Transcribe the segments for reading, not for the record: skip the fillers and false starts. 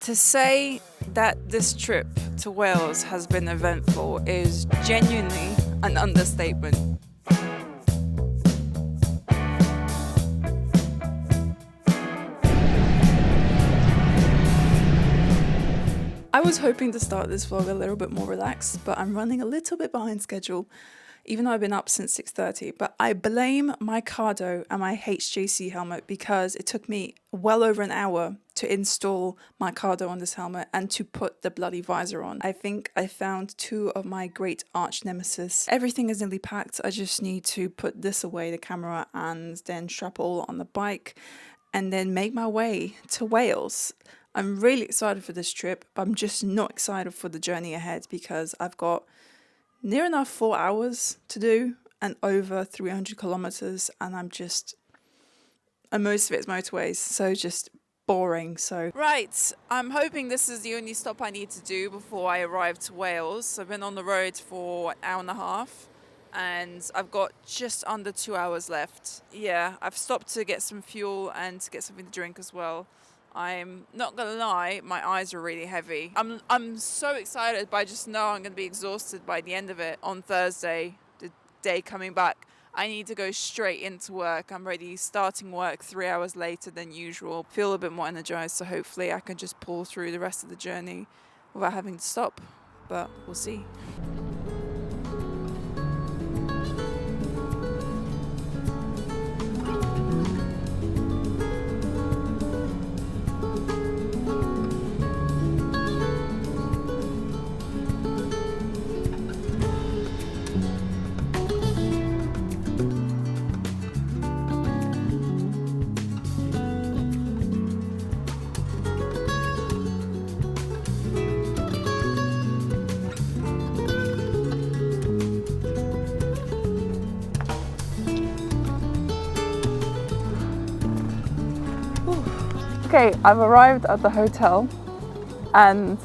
To say that this trip to Wales has been eventful is genuinely an understatement. I was hoping to start this vlog a little bit more relaxed, but I'm running a little bit behind schedule, even though I've been up since 6:30. But I blame my cardo and my HJC helmet because it took me well over an hour to install my cardo on this helmet and to put the bloody visor on. I think I found two of my great arch nemesis. Everything is nearly packed. I just need to put this away, the camera, and then strap it all on the bike and then make my way to Wales. I'm really excited for this trip, but I'm just not excited for the journey ahead because I've got near enough 4 hours to do and over 300 kilometers, and most of it's motorways, so just boring. So right, I'm hoping this is the only stop I need to do before I arrive to Wales. I've been on the road for an hour and a half and I've got just under 2 hours left. Yeah, I've stopped to get some fuel and to get something to drink as well. I'm not gonna lie, my eyes are really heavy. I'm so excited, but I just know I'm gonna be exhausted by the end of it on Thursday, the day coming back. I need to go straight into work. I'm already starting work 3 hours later than usual. Feel a bit more energized, so hopefully I can just pull through the rest of the journey without having to stop, but we'll see. Okay, I've arrived at the hotel and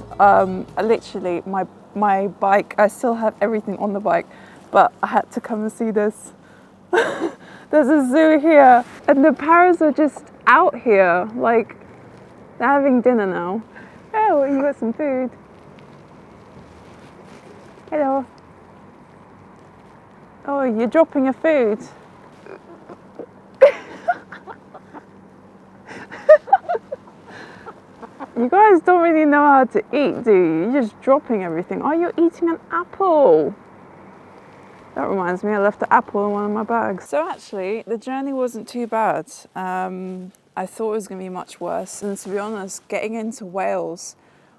literally my bike, I still have everything on the bike, but I had to come and see this. There's a zoo here and the parrots are just out here, like they're having dinner now. Oh, you got some food. Hello. Oh, you're dropping your food. You guys don't really know how to eat, do you? You're just dropping everything. Oh, you're eating an apple. That reminds me, I left the apple in one of my bags. So actually, the journey wasn't too bad. I thought it was going to be much worse. And to be honest, getting into Wales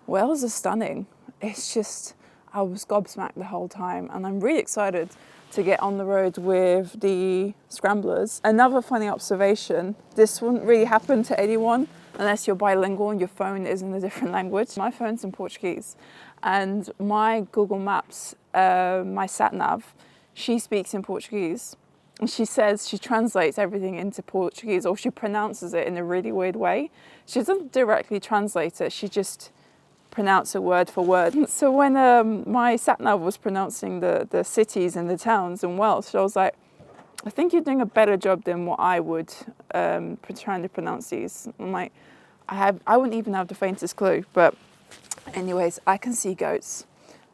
is stunning. It's just, I was gobsmacked the whole time. And I'm really excited to get on the road with the Scramblers. Another funny observation, this wouldn't really happen to anyone unless you're bilingual and your phone is in a different language. My phone's in Portuguese and my Google Maps, my sat-nav, she speaks in Portuguese. And she says she translates everything into Portuguese, or she pronounces it in a really weird way. She doesn't directly translate it, she just pronounces it word for word. So when my sat-nav was pronouncing the cities and the towns in Welsh, I was like, I think you're doing a better job than what I would trying to pronounce these. I'm like, I wouldn't even have the faintest clue. But anyways, I can see goats.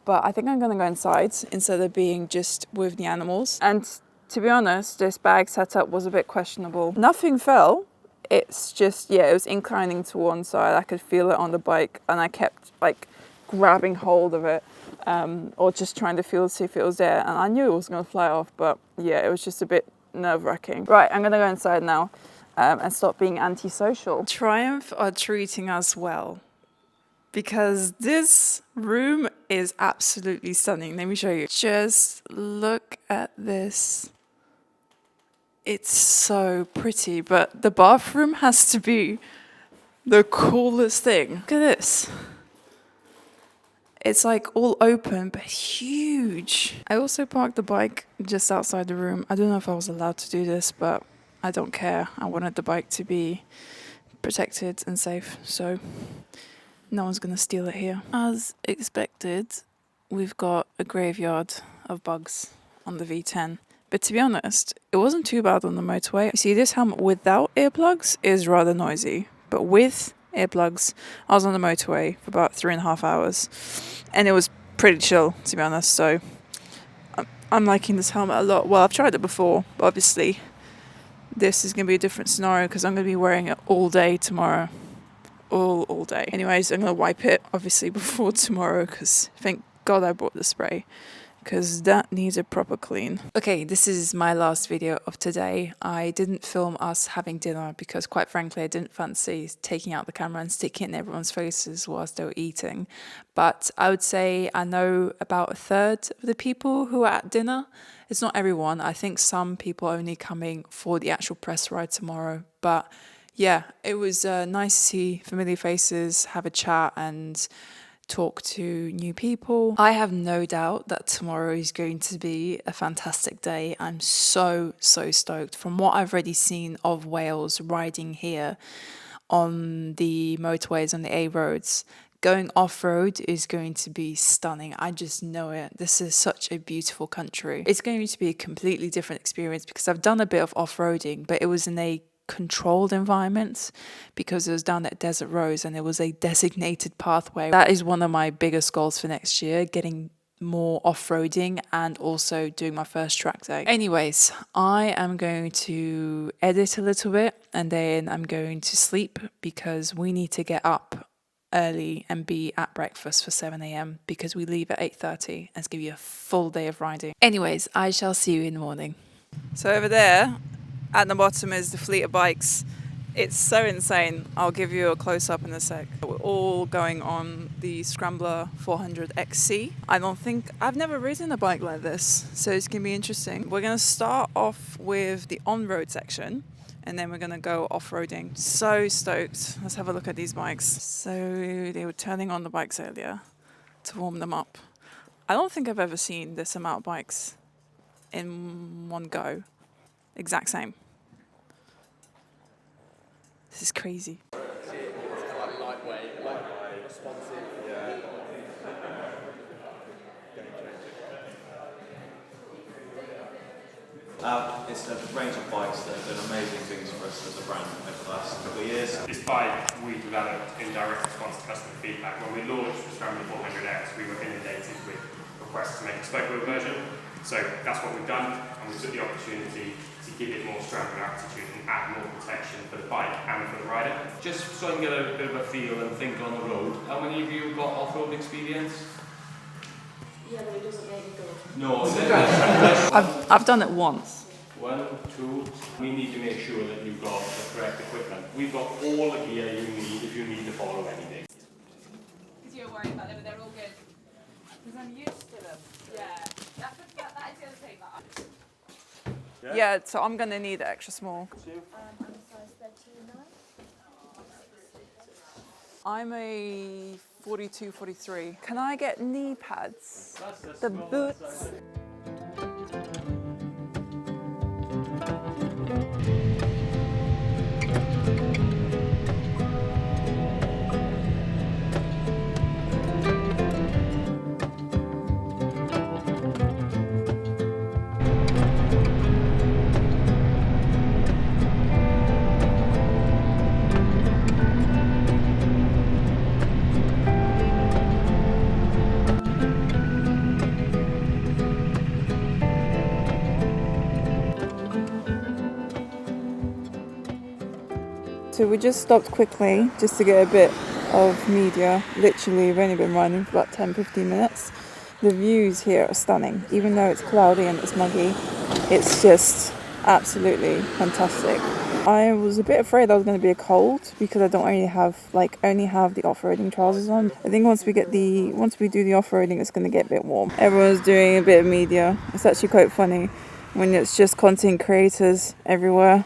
But I think I'm going to go inside instead of being just with the animals. And to be honest, this bag setup was a bit questionable. Nothing fell. It's just, yeah, it was inclining to one side. I could feel it on the bike and I kept like grabbing hold of it. Or just trying to see if it was there, and I knew it was going to fly off, but yeah, it was just a bit nerve-wracking. Right, I'm going to go inside now and stop being antisocial. Triumph are treating us well because this room is absolutely stunning. Let me show you. Just look at this. It's so pretty, but the bathroom has to be the coolest thing. Look at this. It's like all open, but huge. I also parked the bike just outside the room. I don't know if I was allowed to do this, but I don't care. I wanted the bike to be protected and safe, so no one's gonna steal it here. As expected, we've got a graveyard of bugs on the V10. But to be honest, it wasn't too bad on the motorway. You see, this helmet without earplugs is rather noisy, but with earplugs. I was on the motorway for about 3.5 hours, and it was pretty chill, to be honest. So I'm liking this helmet a lot. Well, I've tried it before, but obviously this is going to be a different scenario because I'm going to be wearing it all day tomorrow. All day. Anyways, I'm going to wipe it, obviously, before tomorrow because thank God I bought the spray, because that needs a proper clean. Okay, this is my last video of today. I didn't film us having dinner because, quite frankly, I didn't fancy taking out the camera and sticking it in everyone's faces whilst they were eating. But I would say I know about 1/3 of the people who are at dinner. It's not everyone. I think some people are only coming for the actual press ride tomorrow. But yeah, it was nice to see familiar faces, have a chat and talk to new people. I have no doubt that tomorrow is going to be a fantastic day. I'm so stoked. From what I've already seen of Wales riding here on the motorways, on the A roads, going off-road is going to be stunning. I just know it. This is such a beautiful country. It's going to be a completely different experience because I've done a bit of off-roading, but it was in a controlled environment because it was down at Desert Rose and it was a designated pathway. That is one of my biggest goals for next year, getting more off-roading and also doing my first track day. Anyways, I am going to edit a little bit and then I'm going to sleep because we need to get up early and be at breakfast for 7 a.m. because we leave at 8:30 and it's going to be a full day of riding. Anyways, I shall see you in the morning. So over there at the bottom is the fleet of bikes. It's so insane. I'll give you a close-up in a sec. We're all going on the Scrambler 400 XC. I've never ridden a bike like this, so it's going to be interesting. We're going to start off with the on-road section, and then we're going to go off-roading. So stoked. Let's have a look at these bikes. So they were turning on the bikes earlier to warm them up. I don't think I've ever seen this amount of bikes in one go. Exact same. This is crazy. Lightweight, responsive. Yeah. It's a range of bikes that have done amazing things for us as a brand over the last couple of years. This bike we developed in direct response to customer feedback. When we launched the Scrambler 400X, we were inundated with requests to make a spoke wheel version. So that's what we've done, and we took the opportunity to give it more Scrambler attitude and add more protection for the bike and for the rider. Just so I can get a bit of a feel and think on the road, how many of you got off-road experience? Yeah, but it doesn't make it good. No, I've done it once. 1, 2, we need to make sure that you've got the correct equipment. We've got all the gear you need if you need to follow anything. Because you're worried about them, but they're all good. Because I'm used to them. Yeah. That is the other thing that Yeah, so I'm going to need extra small. I'm size 39. I'm a 42, 43. Can I get knee pads? The boots? So we just stopped quickly just to get a bit of media. Literally, we've only been running for about 10-15 minutes. The views here are stunning. Even though it's cloudy and it's muggy, it's just absolutely fantastic. I was a bit afraid I was going to be a cold because I don't only have the off-roading trousers on. I think once we do the off-roading, it's going to get a bit warm. Everyone's doing a bit of media. It's actually quite funny when it's just content creators everywhere.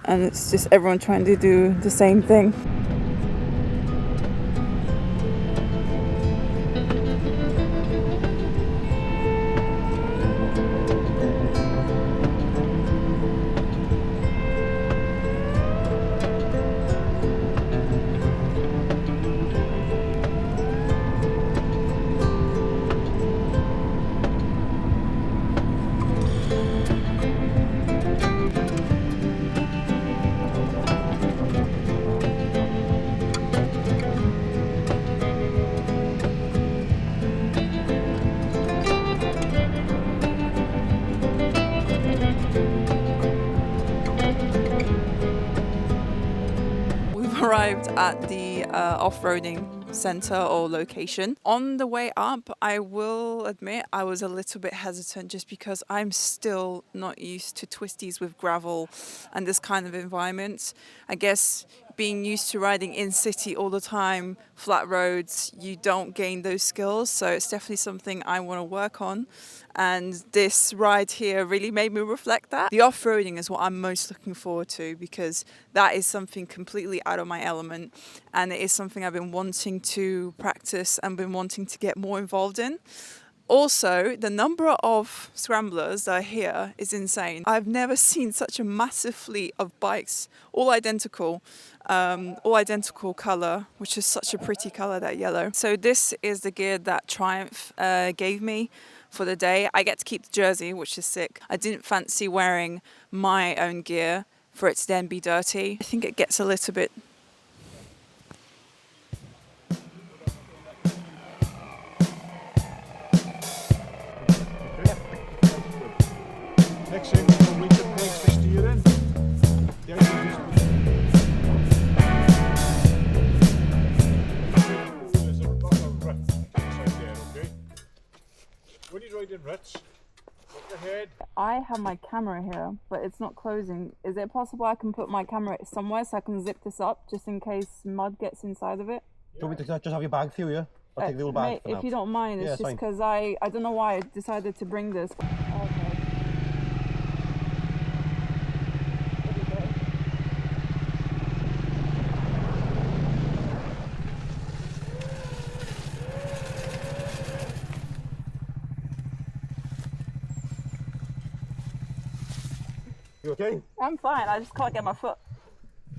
And it's just everyone trying to do the same thing. arrived at the off-roading center or location. On the way up, I will admit I was a little bit hesitant just because I'm still not used to twisties with gravel and this kind of environment. I guess being used to riding in city all the time, flat roads, you don't gain those skills. So it's definitely something I want to work on. And this ride here really made me reflect that. The off-roading is what I'm most looking forward to because that is something completely out of my element. And it is something I've been wanting to practice and been wanting to get more involved in. Also, the number of scramblers that are here is insane. I've never seen such a massive fleet of bikes, all identical color, which is such a pretty color, that yellow. So this is the gear that Triumph gave me for the day. I get to keep the jersey, which is sick. I didn't fancy wearing my own gear for it to then be dirty. I think it gets a little bit... Next thing, we can make the steering. There's a lot of ruts inside there, okay? When you ride in ruts, look ahead. I have my camera here, but it's not closing. Is it possible I can put my camera somewhere so I can zip this up just in case mud gets inside of it? Do you want me to just have your bag for you, yeah? I'll take the old bag for If now. you don't mind, it's Yeah, just fine. because I don't know why I decided to bring this. Okay. You okay? I'm fine, I just can't get my foot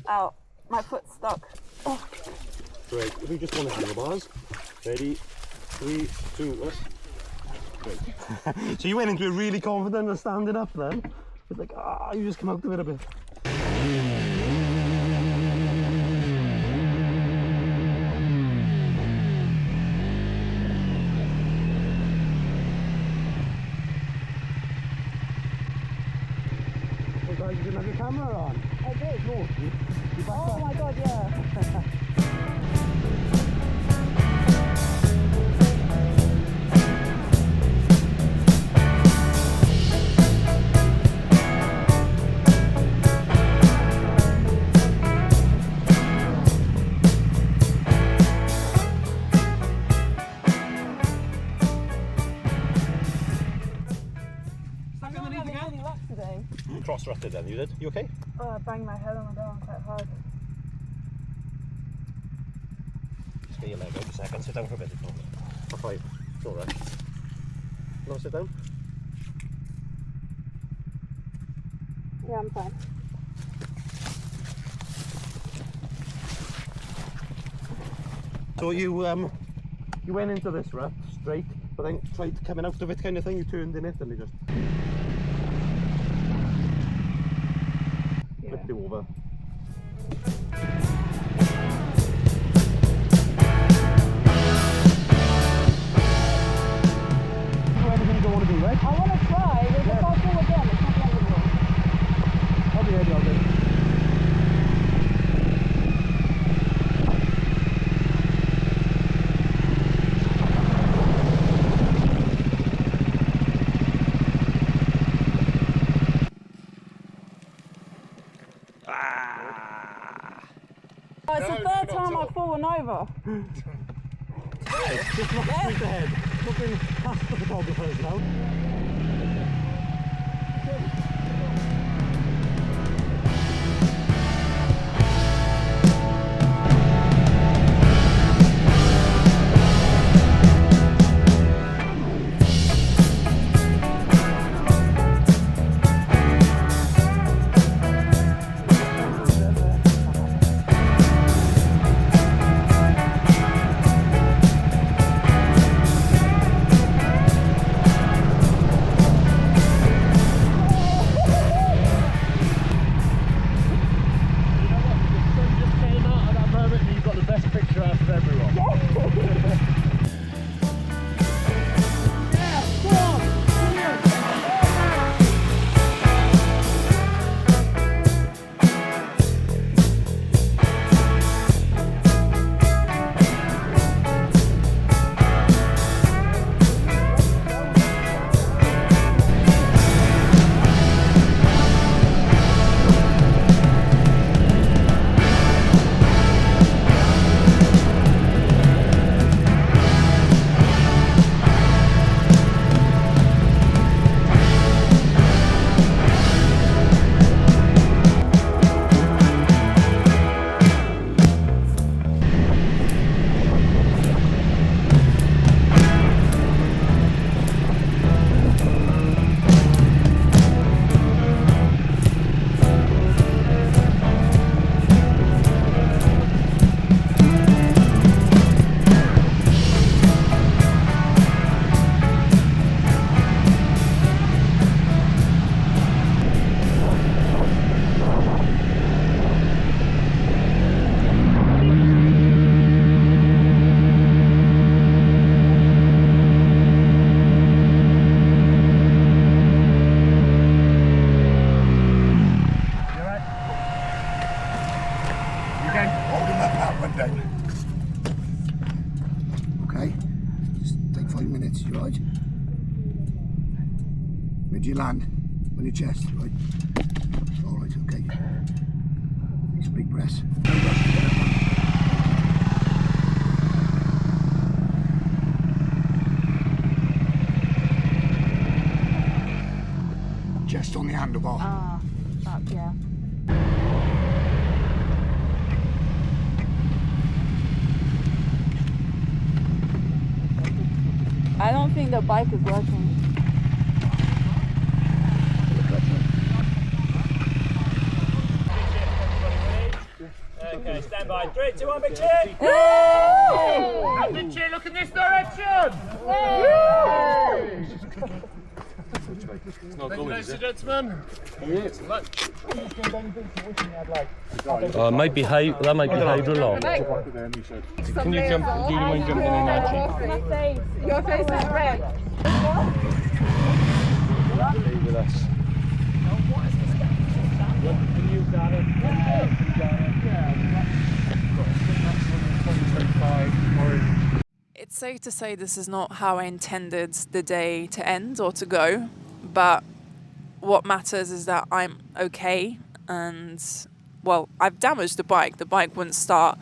out. My foot's stuck. Oh. Great. If we just want to handlebars. Ready? 3, 2, 1. Great. So you went into it really confident and standing up then? It's like, you just come out of it a bit. Hey guys, you didn't have your camera on? I did. No. Oh my god, yeah. Today. Cross-rutted then, you did? You okay? Oh, I banged my head on the ground quite hard. Just get your leg out a second, sit down for a bit. For 5. It's alright. No, sit down. Yeah, I'm fine. So you went into this rut straight, but then tried coming out of it kind of thing, you turned in it and you just flipped you over. Anything you don't want to do, right? I want to try, but if I fall again, it's not the end of the world. I'll be ready, I'll do. Oh, it's the third time I've fallen over. Just look straight ahead. Looking past the photographers now. minutes, right? Where do you land? On your chest, right? Alright, okay. Take some big breaths. Just on the handlebar. Ah, yeah. I don't think the bike is working. Okay, stand by. 3, 2, 1, big cheer! And the cheer, look in this direction! Ladies and gentlemen. That might be hydrolog. Can you jump? Do you mind jumping in that cheek? Your face is red. Stay with us. You got it. It's safe to say this is not how I intended the day to end or to go, but what matters is that I'm okay, and well, I've damaged the bike wouldn't start,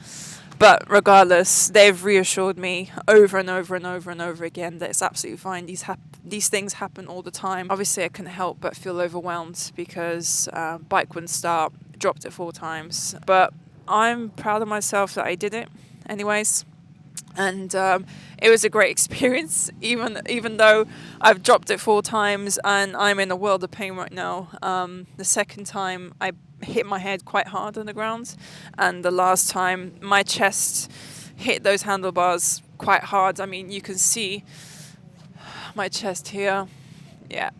but regardless, they've reassured me over and over and over and over again that it's absolutely fine. These things happen all the time. Obviously I couldn't help but feel overwhelmed because bike wouldn't start, dropped it 4 times, but I'm proud of myself that I did it anyways. And it was a great experience, even though I've dropped it 4 times and I'm in a world of pain right now. The second time I hit my head quite hard on the ground, and the last time my chest hit those handlebars quite hard. I mean, you can see my chest here. Yeah,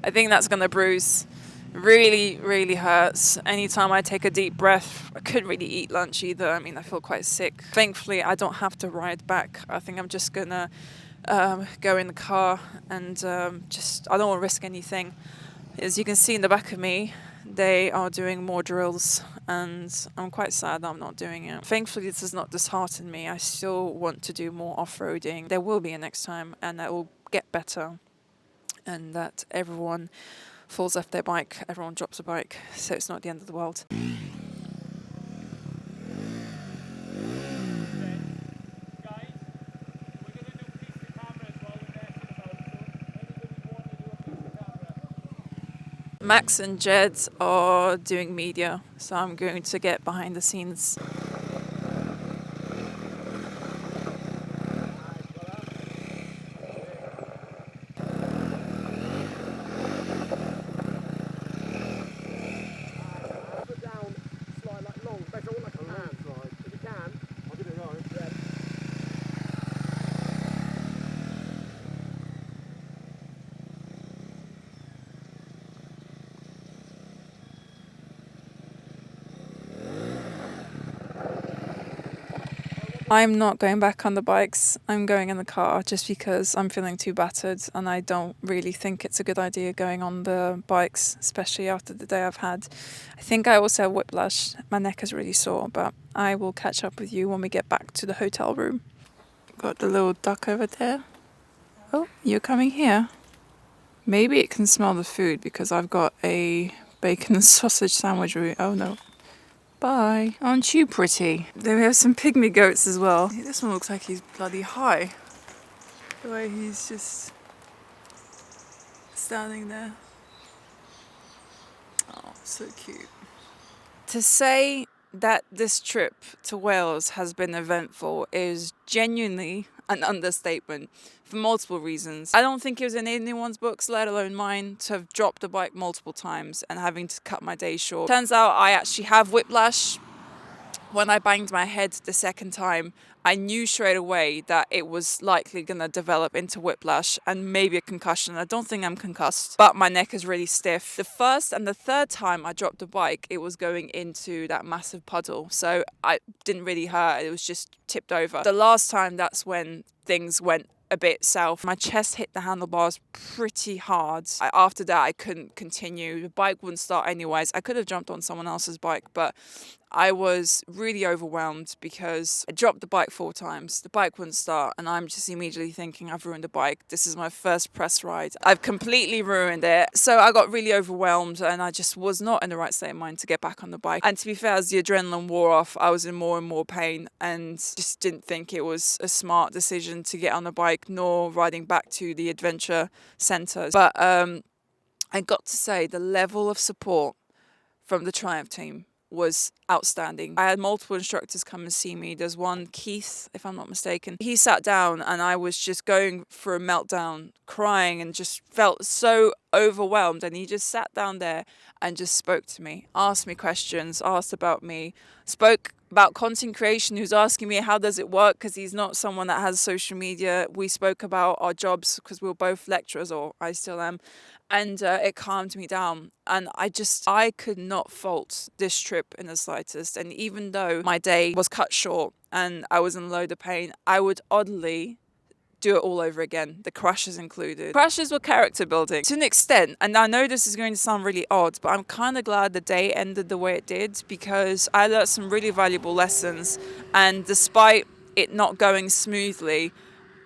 I think that's gonna bruise. Really, really hurts. Anytime I take a deep breath, I couldn't really eat lunch either. I mean, I feel quite sick. Thankfully, I don't have to ride back. I think I'm just gonna go in the car and I don't want to risk anything. As you can see in the back of me, they are doing more drills, and I'm quite sad that I'm not doing it. Thankfully, this does not dishearten me. I still want to do more off-roading. There will be a next time, and it will get better, and that everyone falls off their bike, everyone drops a bike, so it's not the end of the world. Max and Jed are doing media, so I'm going to get behind the scenes. I'm not going back on the bikes. I'm going in the car just because I'm feeling too battered, and I don't really think it's a good idea going on the bikes, especially after the day I've had. I think I also have whiplash. My neck is really sore, but I will catch up with you when we get back to the hotel room. Got the little duck over there. Oh, you're coming here. Maybe it can smell the food because I've got a bacon and sausage sandwich. Oh no. Bye. Aren't you pretty? Then we have some pygmy goats as well. This one looks like he's bloody high. The way he's just standing there. Oh, so cute. To say that this trip to Wales has been eventful is genuinely an understatement for multiple reasons. I don't think it was in anyone's books, let alone mine, to have dropped the bike multiple times and having to cut my day short. Turns out I actually have whiplash. When I banged my head the second time, I knew straight away that it was likely going to develop into whiplash and maybe a concussion. I don't think I'm concussed, but my neck is really stiff. The first and the third time I dropped the bike, it was going into that massive puddle. So I didn't really hurt. It was just tipped over. The last time, that's when things went a bit south. My chest hit the handlebars pretty hard. After that, I couldn't continue. The bike wouldn't start anyways. I could have jumped on someone else's bike, but I was really overwhelmed because I dropped the bike 4 times. The bike wouldn't start, and I'm just immediately thinking, I've ruined the bike. This is my first press ride. I've completely ruined it. So I got really overwhelmed, and I just was not in the right state of mind to get back on the bike. And to be fair, as the adrenaline wore off, I was in more and more pain and just didn't think it was a smart decision to get on the bike, nor riding back to the adventure centre. But I got to say, the level of support from the Triumph team was outstanding. I had multiple instructors come and see me. There's one, Keith, if I'm not mistaken. He sat down and I was just going for a meltdown, crying, and just felt so overwhelmed. And he just sat down there and just spoke to me, asked me questions, asked about me, spoke about content creation. He was asking me how does it work, because he's not someone that has social media. We spoke about our jobs because we were both lecturers, or I still am. And it calmed me down. And I could not fault this trip in the slightest. And even though my day was cut short and I was in a load of pain, I would oddly do it all over again, the crashes included. Crashes were character building to an extent, and I know this is going to sound really odd, but I'm kind of glad the day ended the way it did, because I learned some really valuable lessons, and despite it not going smoothly,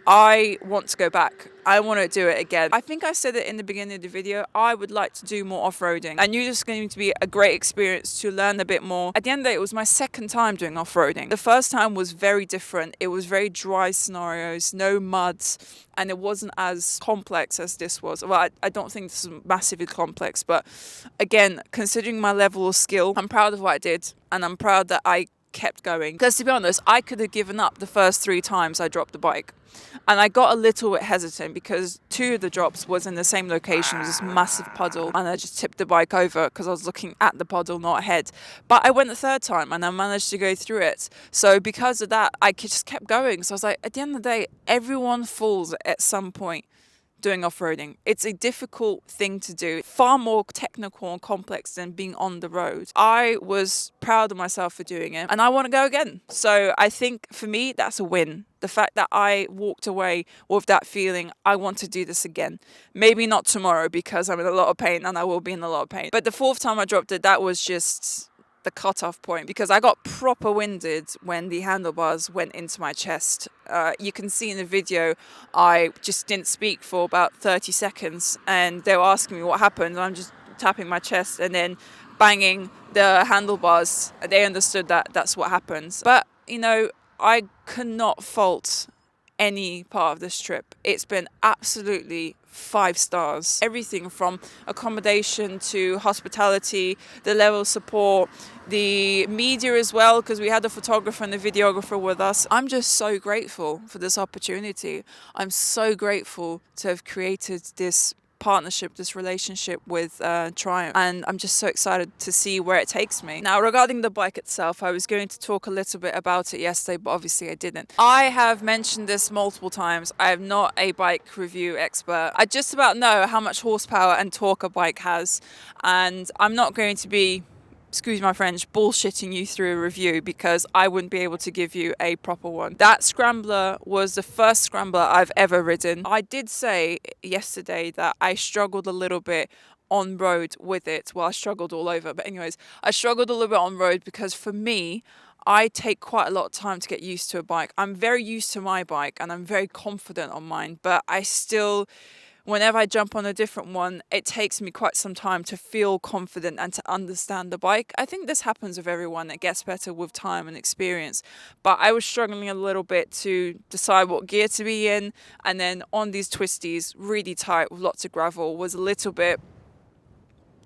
I want to go back. I want to do it again. I think I said it in the beginning of the video, I would like to do more off-roading. I knew this was going to be a great experience to learn a bit more. At the end of the day, it was my second time doing off-roading. The first time was very different. It was very dry scenarios, no muds, and it wasn't as complex as this was. Well, I don't think this is massively complex, but again, considering my level of skill, I'm proud of what I did, and I'm proud that I kept going. Because to be honest, I could have given up the first 3 times I dropped the bike. And I got a little bit hesitant because 2 of the drops was in the same location, it was this massive puddle, and I just tipped the bike over because I was looking at the puddle, not ahead. But I went the 3rd time and I managed to go through it. So because of that, I just kept going. So I was like, at the end of the day, everyone falls at some point doing off-roading. It's a difficult thing to do, far more technical and complex than being on the road. I was proud of myself for doing it, and I want to go again. So I think for me, that's a win. The fact that I walked away with that feeling, I want to do this again. Maybe not tomorrow because I'm in a lot of pain, and I will be in a lot of pain. But the 4th time I dropped it, that was just the cutoff point, because I got proper winded when the handlebars went into my chest. You can see in the video, I just didn't speak for about 30 seconds, and they were asking me what happened, and I'm just tapping my chest and then banging the handlebars. They understood that that's what happens. But, you know, I cannot fault any part of this trip. It's been absolutely 5 stars. Everything from accommodation to hospitality, the level of support, the media as well, because we had the photographer and the videographer with us. I'm just so grateful for this opportunity. I'm so grateful to have created this partnership, this relationship with Triumph, and I'm just so excited to see where it takes me. Now, regarding the bike itself, I was going to talk a little bit about it yesterday, but obviously I didn't. I have mentioned this multiple times. I am not a bike review expert. I just about know how much horsepower and torque a bike has, and I'm not going to be, excuse my French, bullshitting you through a review, because I wouldn't be able to give you a proper one. That Scrambler was the first Scrambler I've ever ridden. I did say yesterday that I struggled a little bit on road with it. Well, I struggled all over, but anyways, I struggled a little bit on road because for me, I take quite a lot of time to get used to a bike. I'm very used to my bike and I'm very confident on mine, but I still, whenever I jump on a different one, it takes me quite some time to feel confident and to understand the bike. I think this happens with everyone. It gets better with time and experience. But I was struggling a little bit to decide what gear to be in. And then on these twisties, really tight with lots of gravel, was a little bit,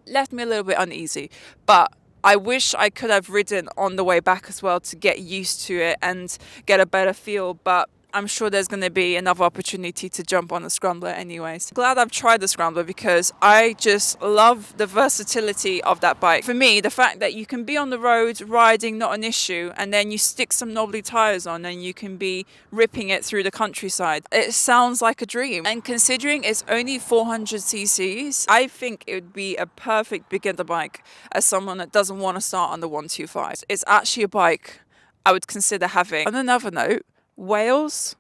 left me a little bit uneasy. But I wish I could have ridden on the way back as well to get used to it and get a better feel. But I'm sure there's going to be another opportunity to jump on the Scrambler anyways. Glad I've tried the Scrambler because I just love the versatility of that bike. For me, the fact that you can be on the road riding, not an issue, and then you stick some knobbly tyres on and you can be ripping it through the countryside. It sounds like a dream. And considering it's only 400 cc's, I think it would be a perfect beginner bike as someone that doesn't want to start on the 125. It's actually a bike I would consider having. On another note, Wales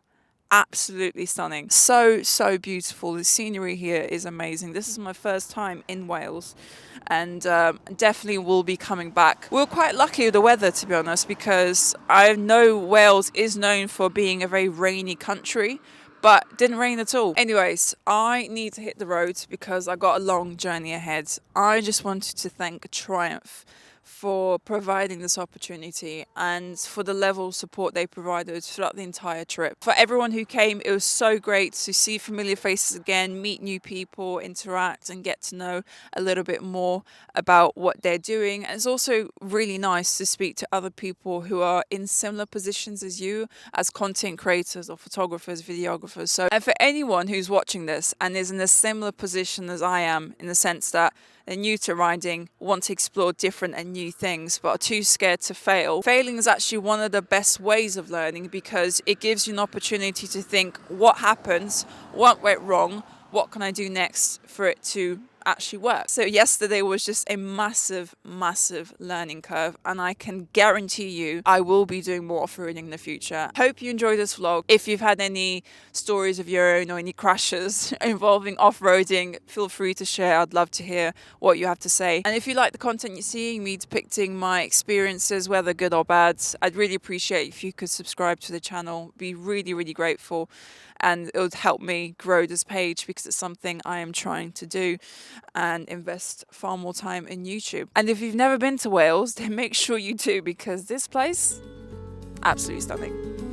absolutely stunning. So beautiful. The scenery here is amazing. This is my first time in Wales, and definitely will be coming back. We were quite lucky with the weather, to be honest, because I know Wales is known for being a very rainy country, but it didn't rain at all. Anyways, I need to hit the road because I got a long journey ahead. I just wanted to thank Triumph for providing this opportunity and for the level of support they provided throughout the entire trip. For everyone who came, it was so great to see familiar faces again, meet new people, interact and get to know a little bit more about what they're doing. And it's also really nice to speak to other people who are in similar positions as you, as content creators or photographers, videographers. So, and for anyone who's watching this and is in a similar position as I am, in the sense that they're new to riding, want to explore different and new things, but are too scared to fail. Failing is actually one of the best ways of learning because it gives you an opportunity to think, what happens, what went wrong, what can I do next for it to actually work. So yesterday was just a massive learning curve, and I can guarantee you I will be doing more off-roading in the future. Hope you enjoyed this vlog. If you've had any stories of your own or any crashes involving off-roading, feel free to share. I'd love to hear what you have to say. And if you like the content you're seeing, me depicting my experiences, whether good or bad, I'd really appreciate if you could subscribe to the channel. Be really grateful, and it would help me grow this page because it's something I am trying to do and invest far more time in YouTube. And if you've never been to Wales, then make sure you do, because this place, absolutely stunning.